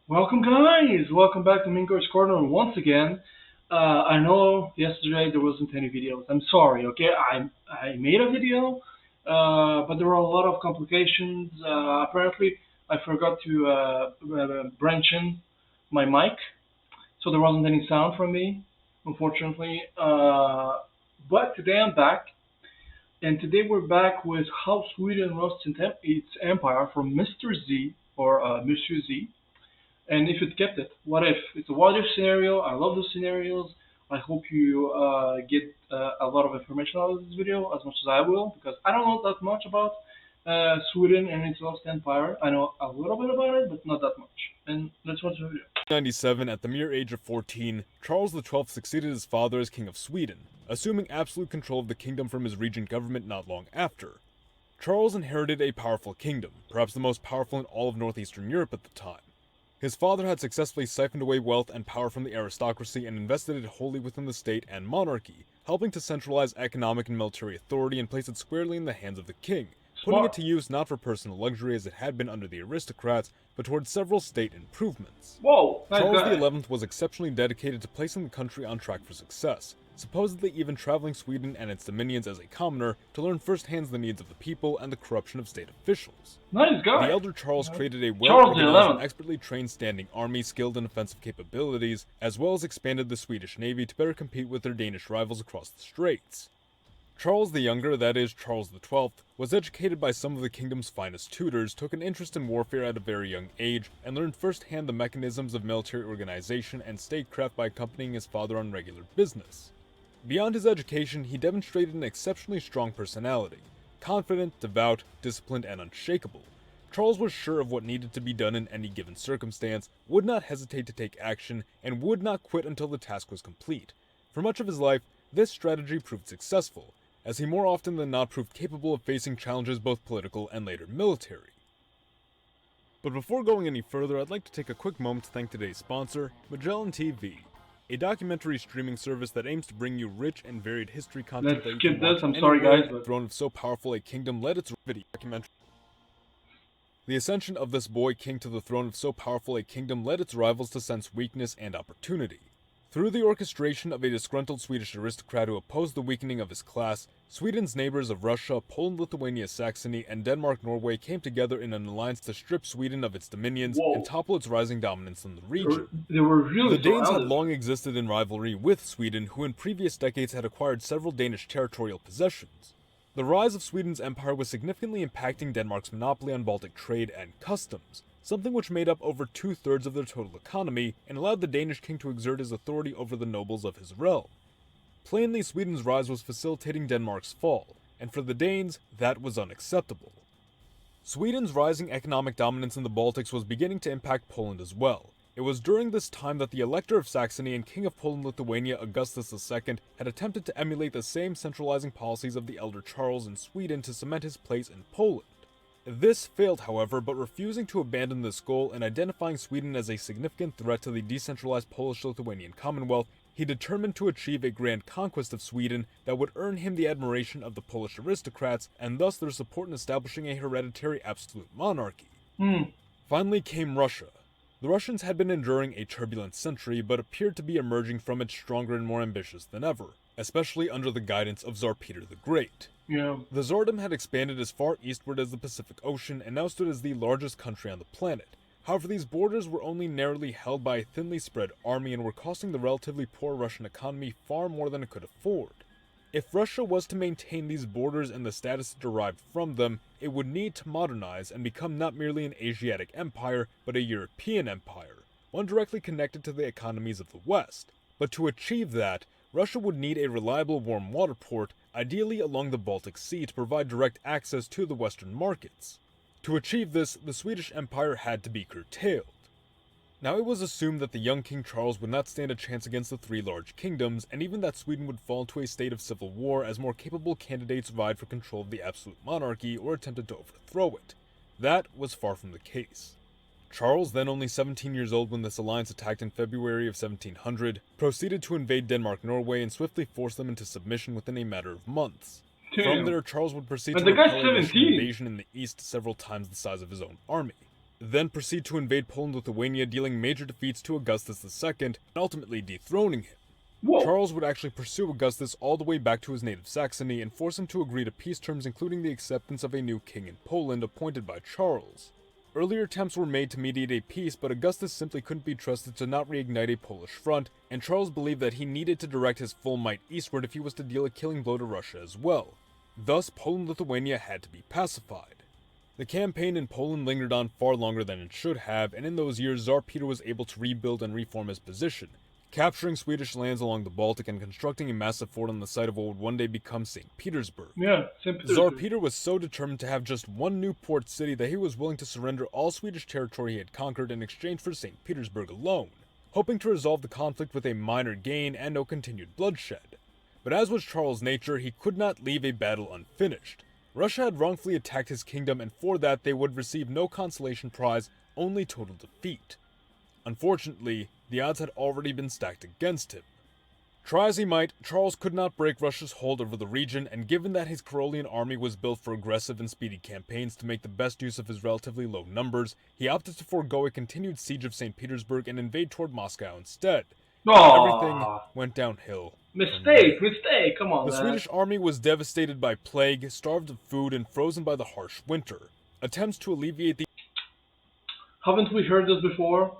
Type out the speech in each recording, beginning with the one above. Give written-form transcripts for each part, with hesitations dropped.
Welcome, guys. Welcome back to Minko's Corner once again. I know yesterday there wasn't any videos. I'm sorry. Okay, I made a video, but there were a lot of complications. Apparently, I forgot to branch in my mic, so there wasn't any sound from me, unfortunately. But today I'm back, and today we're back with how Sweden lost its empire from Mr. Z or Monsieur Z. And if it kept it, what if? It's a what if scenario. I love those scenarios. I hope you get a lot of information out of this video as much as I will, because I don't know that much about Sweden and its lost empire. I know a little bit about it, but not that much. And let's watch the video. 97, at the mere age of 14, Charles XII succeeded his father as King of Sweden, assuming absolute control of the kingdom from his regent government not long after. Charles inherited a powerful kingdom, perhaps the most powerful in all of northeastern Europe at the time. His father had successfully siphoned away wealth and power from the aristocracy and invested it wholly within the state and monarchy, helping to centralize economic and military authority and place it squarely in the hands of the king, putting it Smart. to use not for personal luxury as it had been under the aristocrats, but towards several state improvements. Whoa, nice Charles guy. XI was exceptionally dedicated to placing the country on track for success, supposedly even traveling Sweden and its dominions as a commoner to learn firsthand the needs of the people and the corruption of state officials. Nice guy. The elder Charles created a Charles well-organized and XI. expertly trained standing army skilled in offensive capabilities, as well as expanded the Swedish navy to better compete with their Danish rivals across the straits. Charles the Younger, that is, Charles XII, was educated by some of the kingdom's finest tutors, took an interest in warfare at a very young age, and learned firsthand the mechanisms of military organization and statecraft by accompanying his father on regular business. Beyond his education, he demonstrated an exceptionally strong personality. Confident, devout, disciplined, and unshakable. Charles was sure of what needed to be done in any given circumstance, would not hesitate to take action, and would not quit until the task was complete. For much of his life, this strategy proved successful, as he more often than not proved capable of facing challenges both political and later military. But before going any further, I'd like to take a quick moment to thank today's sponsor, Magellan TV, a documentary streaming service that aims to bring you rich and varied history content Let's that you skip can this. watch I'm sorry, anywhere. guys, but Throne of so powerful a kingdom led its video documentary. The ascension of this boy king to the throne of so powerful a kingdom led its rivals to sense weakness and opportunity. Through the orchestration of a disgruntled Swedish aristocrat who opposed the weakening of his class, Sweden's neighbors of Russia, Poland, Lithuania, Saxony, and Denmark-Norway came together in an alliance to strip Sweden of its dominions and topple its rising dominance in the region. they were really The Danes had surrounded. long existed in rivalry with Sweden, who in previous decades had acquired several Danish territorial possessions. The rise of Sweden's empire was significantly impacting Denmark's monopoly on Baltic trade and customs, something which made up over 2/3 of their total economy and allowed the Danish king to exert his authority over the nobles of his realm. Plainly, Sweden's rise was facilitating Denmark's fall, and for the Danes, that was unacceptable. Sweden's rising economic dominance in the Baltics was beginning to impact Poland as well. It was during this time that the Elector of Saxony and King of Poland-Lithuania Augustus II had attempted to emulate the same centralizing policies of the elder Charles in Sweden to cement his place in Poland. This failed, however, but refusing to abandon this goal and identifying Sweden as a significant threat to the decentralized Polish-Lithuanian Commonwealth, he determined to achieve a grand conquest of Sweden that would earn him the admiration of the Polish aristocrats and thus their support in establishing a hereditary absolute monarchy. Finally came Russia. The Russians had been enduring a turbulent century, but appeared to be emerging from it stronger and more ambitious than ever, especially under the guidance of Tsar Peter the Great. Yeah. The Tsardom had expanded as far eastward as the Pacific Ocean and now stood as the largest country on the planet. However, these borders were only narrowly held by a thinly spread army and were costing the relatively poor Russian economy far more than it could afford. If Russia was to maintain these borders and the status derived from them, it would need to modernize and become not merely an Asiatic empire, but a European empire, one directly connected to the economies of the West. But to achieve that, Russia would need a reliable warm water port, ideally along the Baltic Sea, to provide direct access to the Western markets. To achieve this, the Swedish Empire had to be curtailed. Now it was assumed that the young King Charles would not stand a chance against the three large kingdoms, and even that Sweden would fall into a state of civil war as more capable candidates vied for control of the absolute monarchy or attempted to overthrow it. That was far from the case. Charles, then only 17 years old when this alliance attacked in February of 1700, proceeded to invade Denmark-Norway and swiftly force them into submission within a matter of months. From there, Charles would proceed But to the guy's repel a Russian 17. invasion in the east several times the size of his own army. then proceed to invade Poland-Lithuania, dealing major defeats to Augustus II and ultimately dethroning him. Whoa. Charles would actually pursue Augustus all the way back to his native Saxony and force him to agree to peace terms, including the acceptance of a new king in Poland appointed by Charles. Earlier attempts were made to mediate a peace, but Augustus simply couldn't be trusted to not reignite a Polish front, and Charles believed that he needed to direct his full might eastward if he was to deal a killing blow to Russia as well. Thus, Poland-Lithuania had to be pacified. The campaign in Poland lingered on far longer than it should have, and in those years Tsar Peter was able to rebuild and reform his position, capturing Swedish lands along the Baltic and constructing a massive fort on the site of what would one day become St. Petersburg. Yeah, St. Tsar Petersburg. Peter was so determined to have just one new port city that he was willing to surrender all Swedish territory he had conquered in exchange for St. Petersburg alone, hoping to resolve the conflict with a minor gain and no continued bloodshed. But as was Charles' nature, he could not leave a battle unfinished. Russia had wrongfully attacked his kingdom, and for that they would receive no consolation prize, only total defeat. Unfortunately, the odds had already been stacked against him. Try as he might, Charles could not break Russia's hold over the region, and given that his Karolian army was built for aggressive and speedy campaigns to make the best use of his relatively low numbers, he opted to forego a continued siege of St. Petersburg and invade toward Moscow instead. Everything Aww. went downhill. Mistake. Come on, The man. Swedish army was devastated by plague, starved of food, and frozen by the harsh winter. Attempts to alleviate the Haven't we heard this before?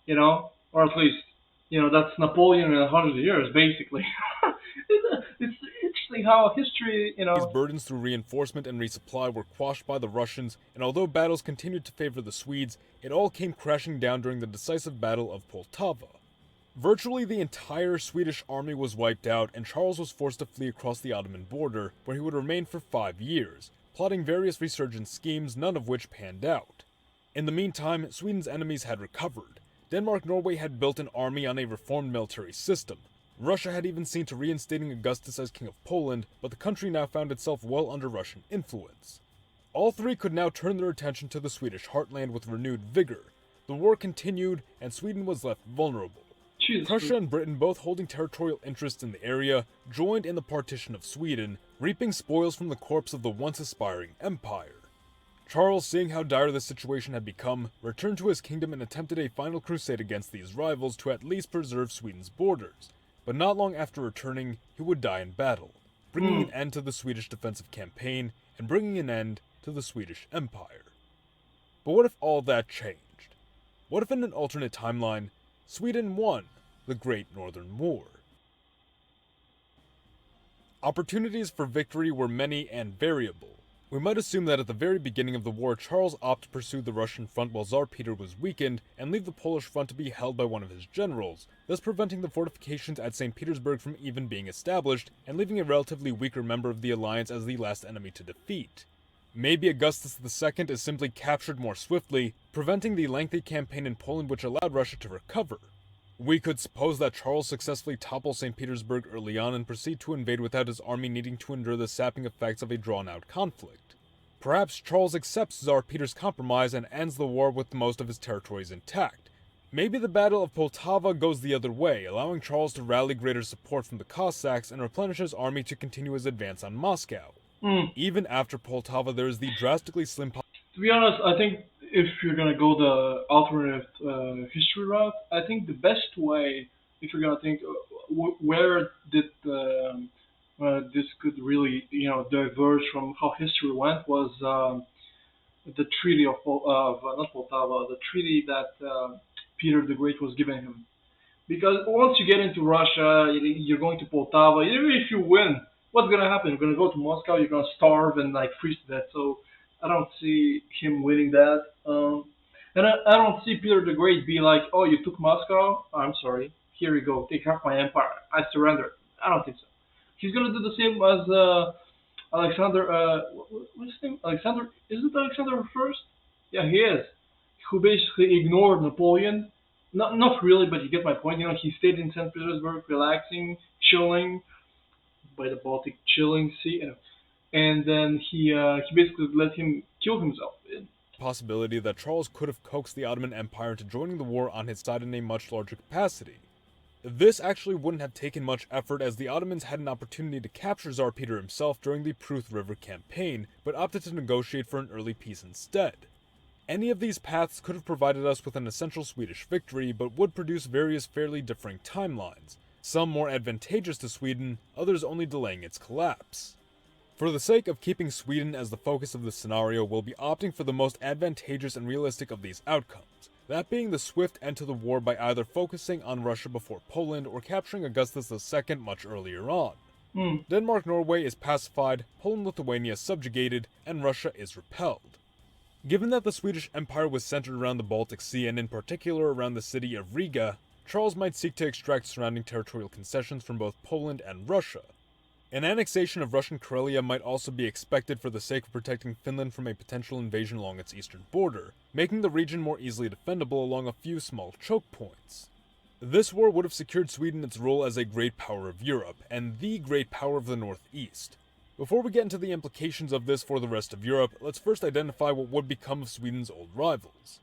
You know, or at least, that's Napoleon in 100 years, basically. It's interesting how history, these burdens through reinforcement and resupply were quashed by the Russians, and although battles continued to favor the Swedes, it all came crashing down during the decisive Battle of Poltava. Virtually the entire Swedish army was wiped out, and Charles was forced to flee across the Ottoman border, where he would remain for 5 years, plotting various resurgence schemes, none of which panned out. In the meantime, Sweden's enemies had recovered. Denmark-Norway had built an army on a reformed military system. Russia had even seen to reinstating Augustus as King of Poland, but the country now found itself well under Russian influence. All three could now turn their attention to the Swedish heartland with renewed vigor. The war continued, and Sweden was left vulnerable. Jesus. Prussia and Britain, both holding territorial interests in the area, joined in the partition of Sweden, reaping spoils from the corpse of the once aspiring empire. Charles, seeing how dire the situation had become, returned to his kingdom and attempted a final crusade against these rivals to at least preserve Sweden's borders. But not long after returning, he would die in battle, bringing an end to the Swedish defensive campaign and bringing an end to the Swedish Empire. But what if all that changed? What if in an alternate timeline, Sweden won the Great Northern War? Opportunities for victory were many and variable. We might assume that at the very beginning of the war, Charles opted to pursue the Russian front while Tsar Peter was weakened, and leave the Polish front to be held by one of his generals, thus preventing the fortifications at St. Petersburg from even being established, and leaving a relatively weaker member of the alliance as the last enemy to defeat. Maybe Augustus II is simply captured more swiftly, preventing the lengthy campaign in Poland which allowed Russia to recover. We could suppose that Charles successfully topples St. Petersburg early on and proceed to invade without his army needing to endure the sapping effects of a drawn-out conflict. Perhaps Charles accepts Tsar Peter's compromise and ends the war with most of his territories intact. Maybe the Battle of Poltava goes the other way, allowing Charles to rally greater support from the Cossacks and replenish his army to continue his advance on Moscow. Even after Poltava, there is the drastically slim To be honest, I think if you're gonna go the alternative history route, I think the best way, if you're gonna think where did this could really diverge from how history went, was the treaty of not Poltava, the treaty that Peter the Great was giving him. Because once you get into Russia, you're going to Poltava. Even if you win, what's gonna happen? You're gonna go to Moscow. You're gonna starve and freeze to death. So I don't see him winning that. And I don't see Peter the Great be like, "Oh, you took Moscow? I'm sorry. Here you go. Take half my empire. I surrender." I don't think so. He's gonna do the same as Alexander. What's his name? Alexander? Is it Alexander first? Yeah, he is. Who basically ignored Napoleon. Not really, but you get my point. He stayed in St. Petersburg, relaxing, chilling by the Baltic, chilling sea, and then he basically let him kill himself. possibility that Charles could have coaxed the Ottoman Empire into joining the war on his side in a much larger capacity. This actually wouldn't have taken much effort, as the Ottomans had an opportunity to capture Tsar Peter himself during the Pruth River campaign, but opted to negotiate for an early peace instead. Any of these paths could have provided us with an essential Swedish victory, but would produce various fairly differing timelines, some more advantageous to Sweden, others only delaying its collapse. For the sake of keeping Sweden as the focus of the scenario, we'll be opting for the most advantageous and realistic of these outcomes, that being the swift end to the war by either focusing on Russia before Poland or capturing Augustus II much earlier on. Denmark-Norway is pacified, Poland-Lithuania subjugated, and Russia is repelled. Given that the Swedish Empire was centered around the Baltic Sea and in particular around the city of Riga, Charles might seek to extract surrounding territorial concessions from both Poland and Russia. An annexation of Russian Karelia might also be expected for the sake of protecting Finland from a potential invasion along its eastern border, making the region more easily defendable along a few small choke points. This war would have secured Sweden its role as a great power of Europe, and the great power of the Northeast. Before we get into the implications of this for the rest of Europe, let's first identify what would become of Sweden's old rivals.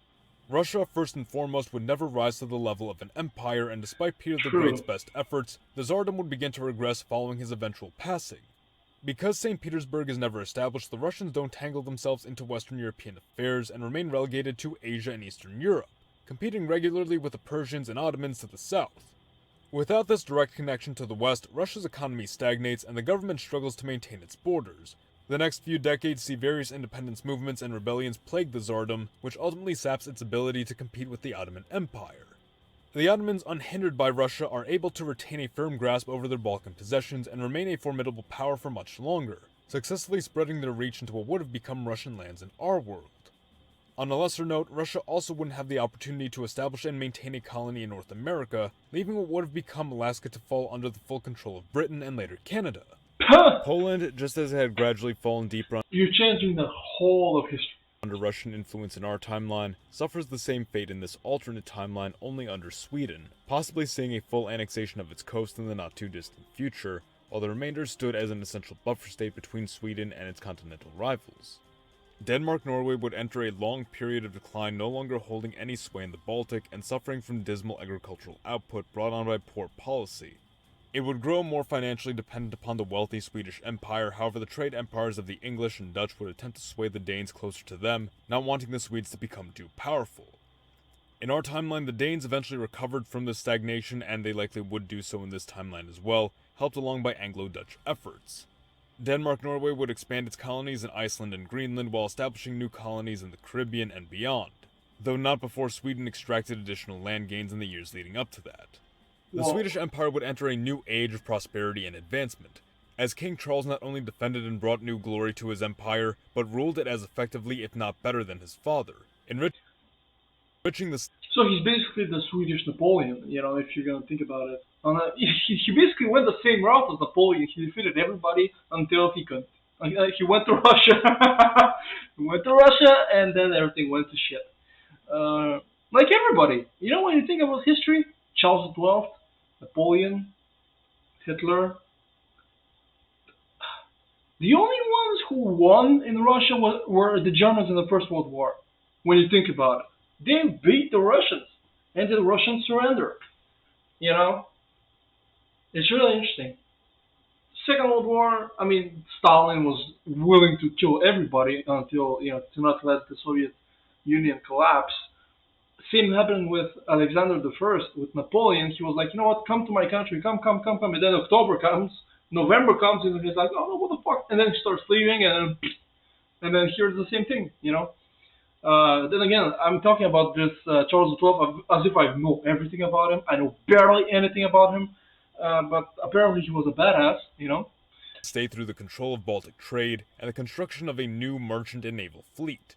Russia, first and foremost, would never rise to the level of an empire, and despite Peter the Great's best efforts, the Tsardom would begin to regress following his eventual passing. Because St. Petersburg is never established, the Russians don't tangle themselves into Western European affairs and remain relegated to Asia and Eastern Europe, competing regularly with the Persians and Ottomans to the south. Without this direct connection to the West, Russia's economy stagnates and the government struggles to maintain its borders. The next few decades see various independence movements and rebellions plague the Tsardom, which ultimately saps its ability to compete with the Ottoman Empire. The Ottomans, unhindered by Russia, are able to retain a firm grasp over their Balkan possessions and remain a formidable power for much longer, successfully spreading their reach into what would have become Russian lands in our world. On a lesser note, Russia also wouldn't have the opportunity to establish and maintain a colony in North America, leaving what would have become Alaska to fall under the full control of Britain and later Canada. Poland, just as it had gradually fallen deeper You're changing the whole of history. under Russian influence in our timeline, suffers the same fate in this alternate timeline only under Sweden, possibly seeing a full annexation of its coast in the not-too-distant future, while the remainder stood as an essential buffer state between Sweden and its continental rivals. Denmark-Norway would enter a long period of decline, no longer holding any sway in the Baltic and suffering from dismal agricultural output brought on by poor policy. It would grow more financially dependent upon the wealthy Swedish Empire, however the trade empires of the English and Dutch would attempt to sway the Danes closer to them, not wanting the Swedes to become too powerful. In our timeline, the Danes eventually recovered from this stagnation, and they likely would do so in this timeline as well, helped along by Anglo-Dutch efforts. Denmark-Norway would expand its colonies in Iceland and Greenland while establishing new colonies in the Caribbean and beyond, though not before Sweden extracted additional land gains in the years leading up to that. The Swedish Empire would enter a new age of prosperity and advancement, as King Charles not only defended and brought new glory to his empire, but ruled it as effectively, if not better than his father, enriching the... So he's basically the Swedish Napoleon, if you're going to think about it. He basically went the same route as Napoleon. He defeated everybody until he couldn't. He went to Russia. He went to Russia, and then everything went to shit. Like everybody. When you think about history, Charles XII, Napoleon, Hitler. The only ones who won in Russia were the Germans in the First World War, when you think about it. They beat the Russians, and the Russians surrendered. It's really interesting. Second World War, Stalin was willing to kill everybody until, to not let the Soviet Union collapse. Same happened with Alexander I, with Napoleon. He was like, come to my country, come. And then October comes, November comes, and he's like, oh, no, what the fuck? And then he starts leaving, and then here's the same thing, Then again, I'm talking about this Charles XII as if I know everything about him. I know barely anything about him, but apparently he was a badass, Stay through the control of Baltic trade and the construction of a new merchant and naval fleet.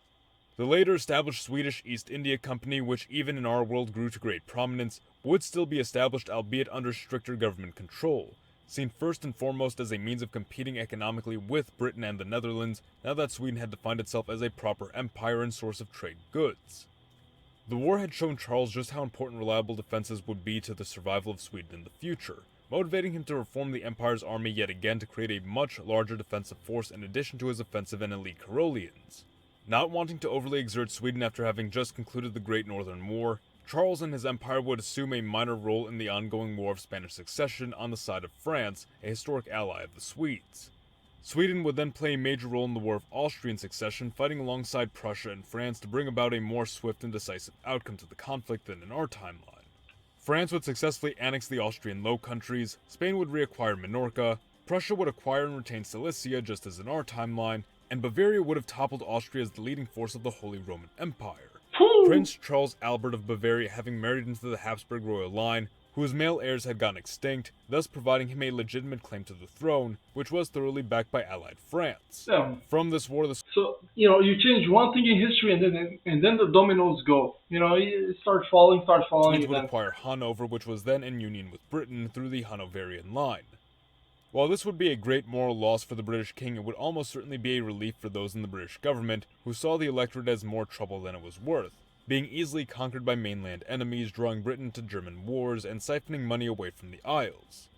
The later established Swedish East India Company, which even in our world grew to great prominence, would still be established, albeit under stricter government control, seen first and foremost as a means of competing economically with Britain and the Netherlands, now that Sweden had defined itself as a proper empire and source of trade goods. The war had shown Charles just how important reliable defenses would be to the survival of Sweden in the future, motivating him to reform the empire's army yet again to create a much larger defensive force in addition to his offensive and elite Karolians. Not wanting to overly exert Sweden after having just concluded the Great Northern War, Charles and his empire would assume a minor role in the ongoing War of Spanish Succession on the side of France, a historic ally of the Swedes. Sweden would then play a major role in the War of Austrian Succession, fighting alongside Prussia and France to bring about a more swift and decisive outcome to the conflict than in our timeline. France would successfully annex the Austrian Low Countries, Spain would reacquire Minorca, Prussia would acquire and retain Silesia just as in our timeline, and Bavaria would have toppled Austria as the leading force of the Holy Roman Empire. Whew. Prince Charles Albert of Bavaria having married into the Habsburg royal line, whose male heirs had gone extinct, thus providing him a legitimate claim to the throne, which was thoroughly backed by allied France. Yeah. From this war, the So you change one thing in history, and then the dominoes go. It start falling, Swedes and would then acquire Hanover, which was then in union with Britain through the Hanoverian line. While this would be a great moral loss for the British king, it would almost certainly be a relief for those in the British government who saw the electorate as more trouble than it was worth, being easily conquered by mainland enemies, drawing Britain to German wars, and siphoning money away from the Isles.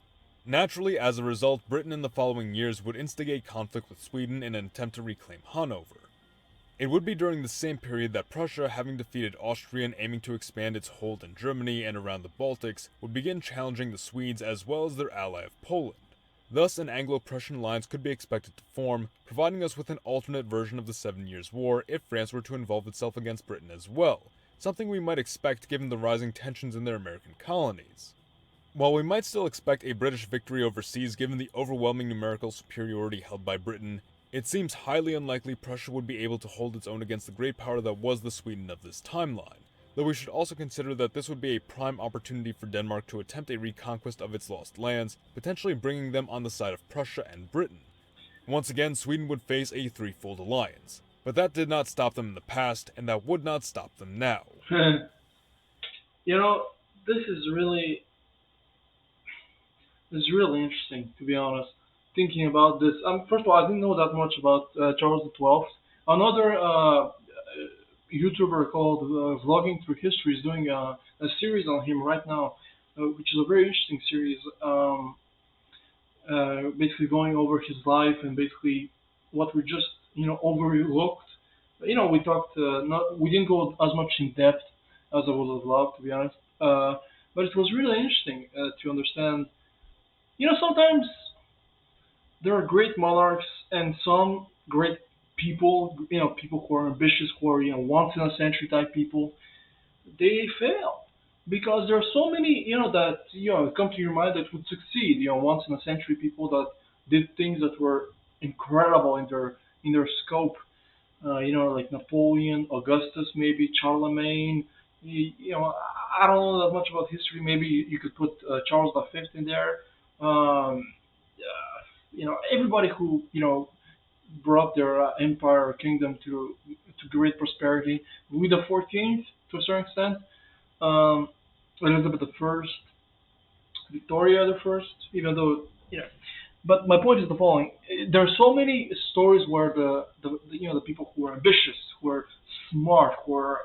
Naturally, as a result, Britain in the following years would instigate conflict with Sweden in an attempt to reclaim Hanover. It would be during the same period that Prussia, having defeated Austria and aiming to expand its hold in Germany and around the Baltics, would begin challenging the Swedes as well as their ally of Poland. Thus, an Anglo-Prussian alliance could be expected to form, providing us with an alternate version of the Seven Years' War if France were to involve itself against Britain as well, something we might expect given the rising tensions in their American colonies. While we might still expect a British victory overseas given the overwhelming numerical superiority held by Britain, it seems highly unlikely Prussia would be able to hold its own against the great power that was the Sweden of this timeline, though we should also consider that this would be a prime opportunity for Denmark to attempt a reconquest of its lost lands, potentially bringing them on the side of Prussia and Britain. Once again, Sweden would face a threefold alliance, but that did not stop them in the past, and that would not stop them now. you know this is really interesting, to be honest. Thinking about this, first of all, I didn't know that much about Charles the XII. Another YouTuber called Vlogging Through History is doing a series on him right now, which is a very interesting series. Basically going over his life and basically what we just overlooked. We talked not we didn't go as much in depth as I would have loved, to be honest. But it was really interesting to understand. Sometimes there are great monarchs and some great people. People who are ambitious, who are once in a century type people. They fail because there are so many that come to your mind that would succeed. Once in a century people that did things that were incredible in their scope. Like Napoleon, Augustus, maybe Charlemagne. I don't know that much about history. Maybe you could put Charles V in there. Everybody who brought their empire or kingdom to great prosperity. Louis XIV, to a certain extent. Um, Elizabeth the First, Victoria the First, even though But my point is the following: there are so many stories where the people who are ambitious, who are smart, who are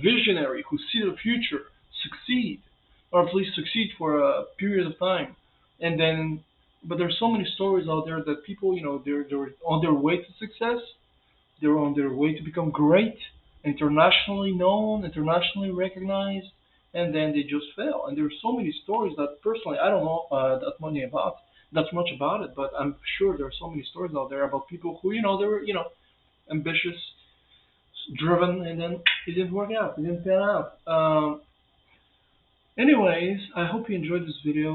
visionary, who see the future, succeed, or at least succeed for a period of time, and then. But there's so many stories out there that people, they're on their way to success, they're on their way to become great, internationally known, internationally recognized, and then they just fail. And there's so many stories that personally I don't know that much about it, but I'm sure there are so many stories out there about people who they were ambitious, driven, and then it didn't work out. It didn't pan out. Anyways, I hope you enjoyed this video.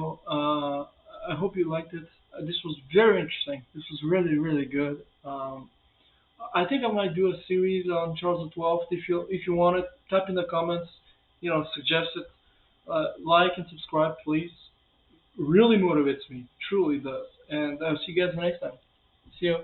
I hope you liked it. This was very interesting. This was really, really good. I think I might do a series on Charles XII. If you want it, type in the comments. Suggest it. Like and subscribe, please. Really motivates me. Truly does. And I'll see you guys next time. See you.